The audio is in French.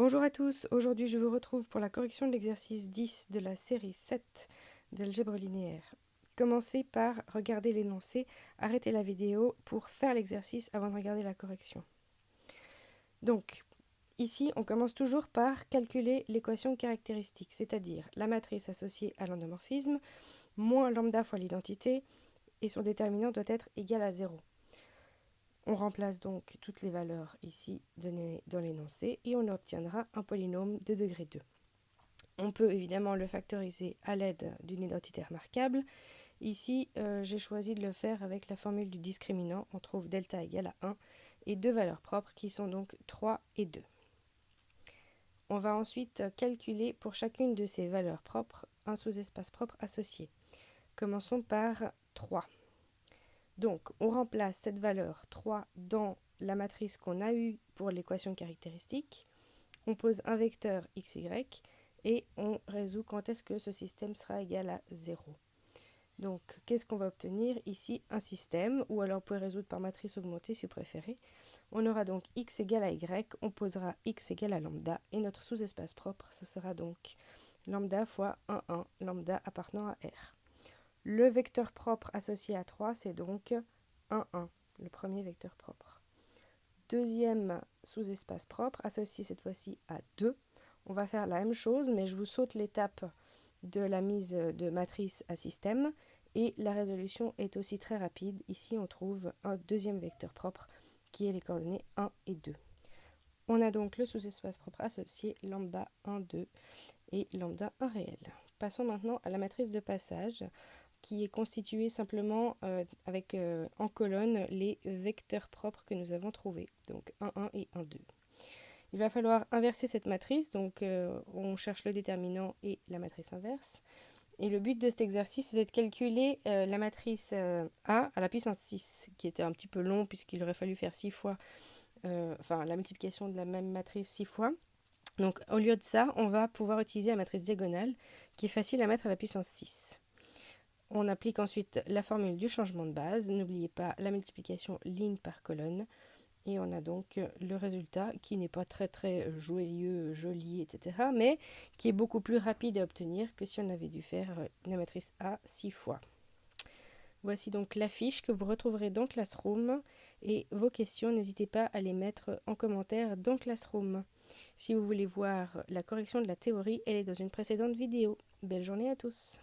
Bonjour à tous, aujourd'hui je vous retrouve pour la correction de l'exercice 10 de la série 7 d'algèbre linéaire. Commencez par regarder l'énoncé, arrêtez la vidéo pour faire l'exercice avant de regarder la correction. Donc, ici on commence toujours par calculer l'équation caractéristique, c'est-à-dire la matrice associée à l'endomorphisme, moins lambda fois l'identité, et son déterminant doit être égal à 0. On remplace donc toutes les valeurs ici données dans l'énoncé et on obtiendra un polynôme de degré 2. On peut évidemment le factoriser à l'aide d'une identité remarquable. Ici, j'ai choisi de le faire avec la formule du discriminant. On trouve delta égale à 1 et deux valeurs propres qui sont donc 3 et 2. On va ensuite calculer pour chacune de ces valeurs propres un sous-espace propre associé. Commençons par 3. Donc, on remplace cette valeur 3 dans la matrice qu'on a eue pour l'équation caractéristique. On pose un vecteur xy et on résout quand est-ce que ce système sera égal à 0. Donc, qu'est-ce qu'on va obtenir ici? Un système, ou alors vous pouvez résoudre par matrice augmentée si vous préférez. On aura donc x égale à y, on posera x égale à lambda, et notre sous-espace propre, ce sera donc lambda fois 1, 1, lambda appartenant à R. Le vecteur propre associé à 3, c'est donc 1, 1, le premier vecteur propre. Deuxième sous-espace propre, associé cette fois-ci à 2. On va faire la même chose, mais je vous saute l'étape de la mise de matrice à système. Et la résolution est aussi très rapide. Ici, on trouve un deuxième vecteur propre qui est les coordonnées 1 et 2. On a donc le sous-espace propre associé lambda 1, 2 et lambda 1 réel. Passons maintenant à la matrice de passage qui est constituée simplement avec en colonne les vecteurs propres que nous avons trouvés, donc 1, 1 et 1, 2. Il va falloir inverser cette matrice, donc on cherche le déterminant et la matrice inverse. Et le but de cet exercice, c'est de calculer la matrice A à la puissance 6, qui était un petit peu long puisqu'il aurait fallu faire 6 fois, la multiplication de la même matrice 6 fois. Donc au lieu de ça, on va pouvoir utiliser la matrice diagonale, qui est facile à mettre à la puissance 6. On applique ensuite la formule du changement de base. N'oubliez pas la multiplication ligne par colonne. Et on a donc le résultat qui n'est pas très joyeux, joli, etc. mais qui est beaucoup plus rapide à obtenir que si on avait dû faire la matrice A 6 fois. Voici donc la fiche que vous retrouverez dans Classroom. Et vos questions, n'hésitez pas à les mettre en commentaire dans Classroom. Si vous voulez voir la correction de la théorie, elle est dans une précédente vidéo. Belle journée à tous!